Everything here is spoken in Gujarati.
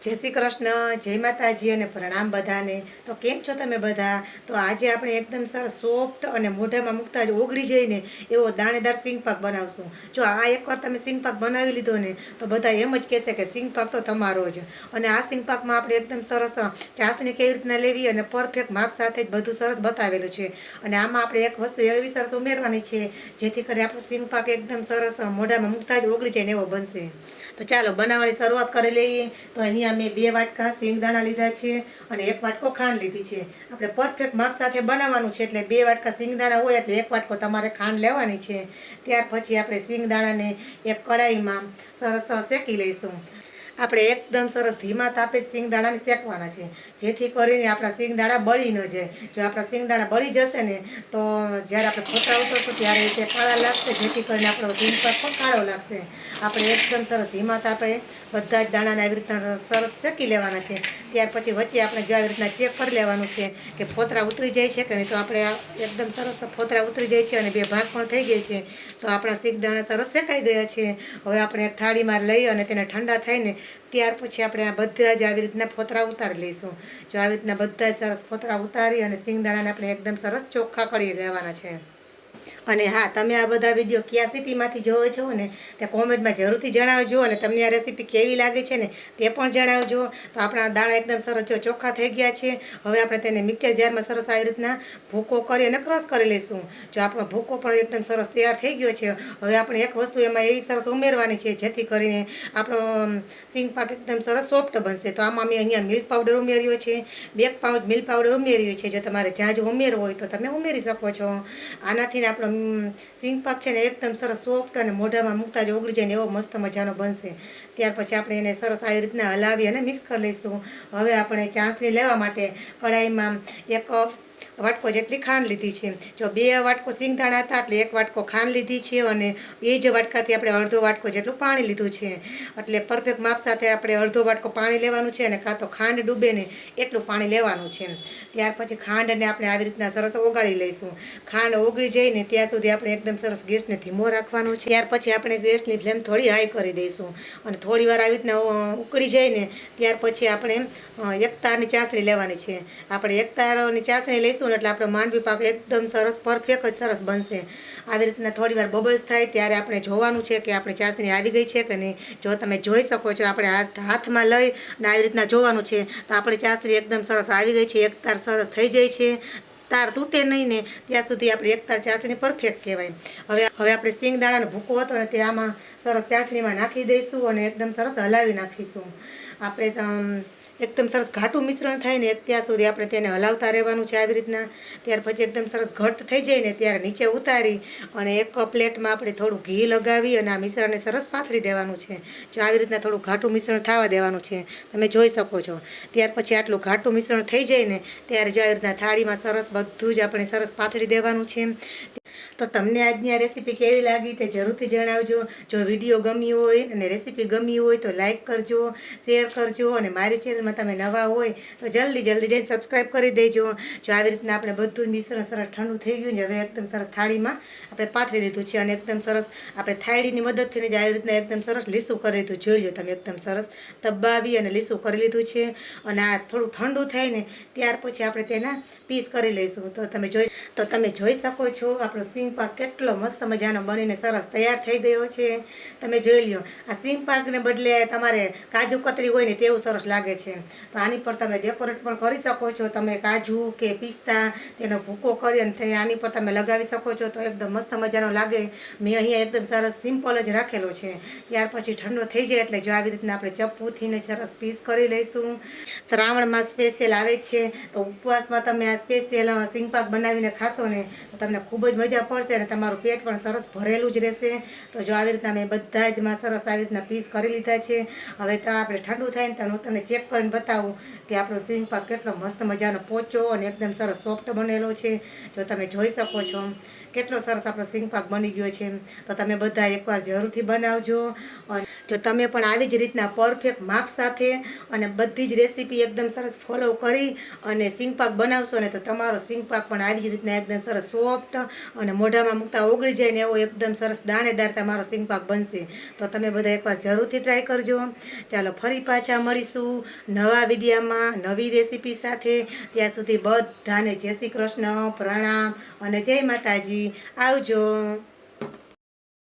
जय श्री कृष्ण, जय माताजी અને પ્રણામ બધાને। તો કેમ છો તમે બધા? તો આજે આપણે એકદમ સરસ સોફ્ટ અને મોઢામાં મૂકતા જ ઓગળી જઈને એવો દાણેદાર સિંગ પાક બનાવશું। જો આ એકવાર તમે સિંગ પાક બનાવી લીધો ને તો બધા એમ જ કહેશે કે સિંગ પાક તો તમારો જ। અને આ સિંગ પાકમાં આપણે એકદમ સરસ ચાસણી કેવી રીતના લેવી અને પરફેક્ટ માપ સાથે જ બધું સરસ બતાવેલું છે। અને આમાં આપણે એક વસ્તુ એવી સરસ ઉમેરવાની છે જેથી કરી આપણો સિંગ પાક એકદમ સરસ મોઢામાં મૂકતા જ ઓગળી જાય ને એવો બનશે। તો ચાલો બનાવવાની શરૂઆત કરી લઈએ। તો અહીંયા મેં 2 વાટકા સિંગદાણા લીધા છે અને 1 વાટકો ખાંડ લીધી છે। આપણે પરફેક્ટ માપ સાથે બનાવવાનું છે એટલે 2 વાટકા સિંગદાણા હોય એટલે 1 વાટકો તમારે ખાંડ લેવાની છે। ત્યાર પછી આપણે સિંગદાણાને એક કઢાઈમાં સરસ શેકી લઈશું। આપણે એકદમ સરસ ધીમા તાપે સિંગદાણાને શેકવાના છે જેથી કરીને આપણા સિંગદાણા બળી ન જાય। જો આપણા સિંગદાણા બળી જશે ને તો જ્યારે આપણે ફોટા ઉતરશું ત્યારે તે કાળા લાગશે, જેથી કરીને આપણો સિંગ પાક પણ કાળો લાગશે। આપણે એકદમ સરસ ધીમા તાપે બધા જ દાણાને આવી રીતના સરસ શેકી લેવાના છે। ત્યાર પછી વચ્ચે આપણે જો આવી રીતના ચેક કરી લેવાનું છે કે ફોતરા ઉતરી જાય છે કે નહીં। તો આપણે એકદમ સરસ ફોતરા ઉતરી જાય છે અને 2 ભાગ પણ થઈ જાય છે તો આપણા સિંગદાણા સરસ શેકાઈ ગયા છે। હવે આપણે એક થાળીમાં લઈ અને તેને ઠંડા થઈને ત્યાર પછી આપણે આ બધા જ આવી રીતના ફોતરા ઉતારી લઈશું। જો આવી રીતના બધા જ સરસ ફોતરા ઉતારી અને સિંગદાણાને આપણે એકદમ સરસ ચોખ્ખા કરી લેવાના છે। અને હા, તમે આ બધા વિડીયો કયા સિટીમાંથી જોવો છો ને તે કોમેન્ટમાં જરૂરથી જણાવજો અને તમને આ રેસીપી કેવી લાગે છે ને તે પણ જણાવજો। તો આપણા દાણા એકદમ સરસ ચોખ્ખા થઈ ગયા છે। હવે આપણે તેને મિક્સર જારમાં સરસ આવી રીતના ભૂકો કરી અને ક્રશ કરી લઈશું। જો આપણો ભૂકો પણ એકદમ સરસ તૈયાર થઈ ગયો છે, હવે આપણે એક વસ્તુ એમાં એવી સરસ ઉમેરવાની છે જેથી કરીને આપણો સિંગ પાક એકદમ સરસ સોફ્ટ બનશે। તો આમાં મેં અહીંયા મિલ્ક પાવડર ઉમેર્યો છે, 2 પાઉચ મિલ્ક પાવડર ઉમેર્યો છે। જો તમારે ઝાઝું ઉમેરવું હોય તો તમે ઉમેરી શકો છો। આનાથી આપણો સિંગ પાક છે ને એકદમ સરસ સોફ્ટ અને મોઢામાં મૂકતા જ ઓગળી જાય ને એવો મસ્ત મજાનો બનશે। ત્યાર પછી આપણે એને સરસ આવી રીતના હલાવી અને મિક્સ કરી લઈશું। હવે આપણે ચાસણી લેવા માટે કઢાઈમાં 1 વાટકો જેટલી ખાંડ લીધી છે। જો 2 વાટકો સિંગદાણા હતા એટલે 1 વાટકો ખાંડ લીધી છે અને એ જ વાટકાથી આપણે અડધો વાટકો જેટલું પાણી લીધું છે। એટલે પરફેક્ટ માપ સાથે આપણે અડધો વાટકો પાણી લેવાનું છે અને કાં તો ખાંડ ડૂબે ને એટલું પાણી લેવાનું છે। ત્યાર પછી ખાંડને આપણે આવી રીતના સરસ ઓગાળી લઈશું। ખાંડ ઓગળી જાય ને ત્યાં સુધી આપણે એકદમ સરસ ગેસને ધીમો રાખવાનો છે। ત્યાર પછી આપણે ગેસની ફ્લેમ થોડી હાઈ કરી દઈશું અને થોડી વાર આવી રીતના ઉકળી જાય ને ત્યાર પછી આપણે 1 તારની ચાસણી લેવાની છે। આપણે 1 તારની ચાસણી લઈશું ને એટલે આપણો માંડવી પાક એકદમ સરસ પરફેક્ટ જ સરસ બનશે। આવી રીતના થોડી વાર બબલ્સ થાય ત્યારે આપણે જોવાનું છે કે આપણી ચાસણી આવી ગઈ છે કે નહીં। જો તમે જોઈ શકો છો, આપણે હાથમાં લઈ અને આવી રીતના જોવાનું છે તો આપણી ચાસણી એકદમ સરસ આવી ગઈ છે। 1 તાર સરસ થઈ જાય છે, તાર તૂટે નહીં ને ત્યાં સુધી આપણે 1 તાર ચાસણી પરફેક્ટ કહેવાય। હવે આપણે સિંગદાણાનો ભૂકો હતો ને તે આમાં સરસ ચાસણીમાં નાખી દઈશું અને એકદમ સરસ હલાવી નાખીશું। આપણે એકદમ સરસ ઘાટું મિશ્રણ થાય ને ત્યાં સુધી આપણે તેને હલાવતા રહેવાનું છે આવી રીતના। ત્યાર પછી એકદમ સરસ ઘટ થઈ જાય ને ત્યારે નીચે ઉતારી અને એક પ્લેટમાં આપણે થોડું ઘી લગાવી અને આ મિશ્રણને સરસ પાથરી દેવાનું છે। જો આવી રીતના થોડું ઘાટું મિશ્રણ થવા દેવાનું છે, તમે જોઈ શકો છો। ત્યાર પછી આટલું ઘાટું મિશ્રણ થઈ જાય ને ત્યારે જો આવી રીતના થાળીમાં સરસ બધું જ આપણે સરસ પાથરી દેવાનું છે। તો તમને આજની આ રેસીપી કેવી લાગી તે જરૂરથી જણાવજો। જો વિડીયો ગમ્યો હોય અને રેસીપી ગમી હોય તો લાઈક કરજો, શેર કરજો અને મારી ચેનલમાં તમે નવા હોય તો જલ્દી જઈને સબસ્ક્રાઈબ કરી દેજો। જો આવી રીતના આપણે બધું મિશ્રણ સરસ ઠંડુ થઈ ગયું ને હવે એકદમ સરસ થાળીમાં આપણે પાથરી લીધું છે અને એકદમ સરસ આપણે થાળીની મદદથી જ આવી રીતના એકદમ સરસ લીસું કરી લીધું। જોઈ લો તમે, એકદમ સરસ દબાવી અને લીસું કરી લીધું છે અને આ થોડું ઠંડુ થાય ને ત્યાર પછી આપણે તેના પીસ કરી લઈશું। તો તમે જોઈ શકો છો આપણો સિંગ પાક કેટલો મસ્ત મજાનો બનીને સરસ તૈયાર થઈ ગયો છે। તમે જોઈ લો, આ સિંગ પાકને બદલે તમારે કાજુ કતરી હોય ને તેવું સરસ લાગે છે। તો આની પર તમે ડેકોરેટ પણ કરી શકો છો। તમે કાજુ કે પિસ્તા તેનો ભૂકો કરી અને આની પર તમે લગાવી શકો છો તો એકદમ મસ્ત મજાનો લાગે। મેં અહીંયા એકદમ સરસ સિમ્પલ જ રાખેલો છે। ત્યાર પછી ઠંડો થઈ જાય એટલે જો આવી રીતના આપણે ચપ્પુથી સરસ પીસ કરી લઈશું। શ્રાવણમાં સ્પેશિયલ આવે છે તો ઉપવાસમાં તમે આ સ્પેશિયલ સિંગ પાક બનાવીને ખાશો ને તો તમને ખૂબ જ મજા પડશે અને તમારું પેટ પણ સરસ ભરેલું જ રહેશે। તો જો આવી રીતના મેં બધા જ માં સરસ આવી રીતના પીસ કરી લીધા છે। હવે તો આપણે ઠંડુ થાય ને તો હું તમને ચેક કરીને બતાવું કે આપણો સિંગ પાક કેટલો મસ્ત મજાનો પોચો અને એકદમ સરસ સોફ્ટ બનેલો છે। જો તમે જોઈ શકો છો કેટલો સરસ આપણો સિંગ પાક બની ગયો છે। તો તમે બધા એકવાર જરૂરથી બનાવજો જો તમે પણ આવી જ રીતના પરફેક્ટ માપ સાથે અને બધી જ રેસીપી એકદમ સરસ ફોલો કરી અને સિંગ પાક બનાવશો ને તો તમારો સિંગ પાક પણ આવી જ રીતના એકદમ સરસ સોફ્ટ અને મોઢામાં મૂકતા ઓગળી જાય ને એવો એકદમ સરસ દાણેદાર તમારો સિંગ પાક બનશે. તો તમે બધા એકવાર જરૂરથી ટ્રાય કરજો. ચાલો ફરી પાછા મળીશું નવા વિડીયામાં નવી રેસીપી સાથે. ત્યાં સુધી બધાને જય શ્રી કૃષ્ણ, પ્રણામ અને જય માતાજી. આવજો.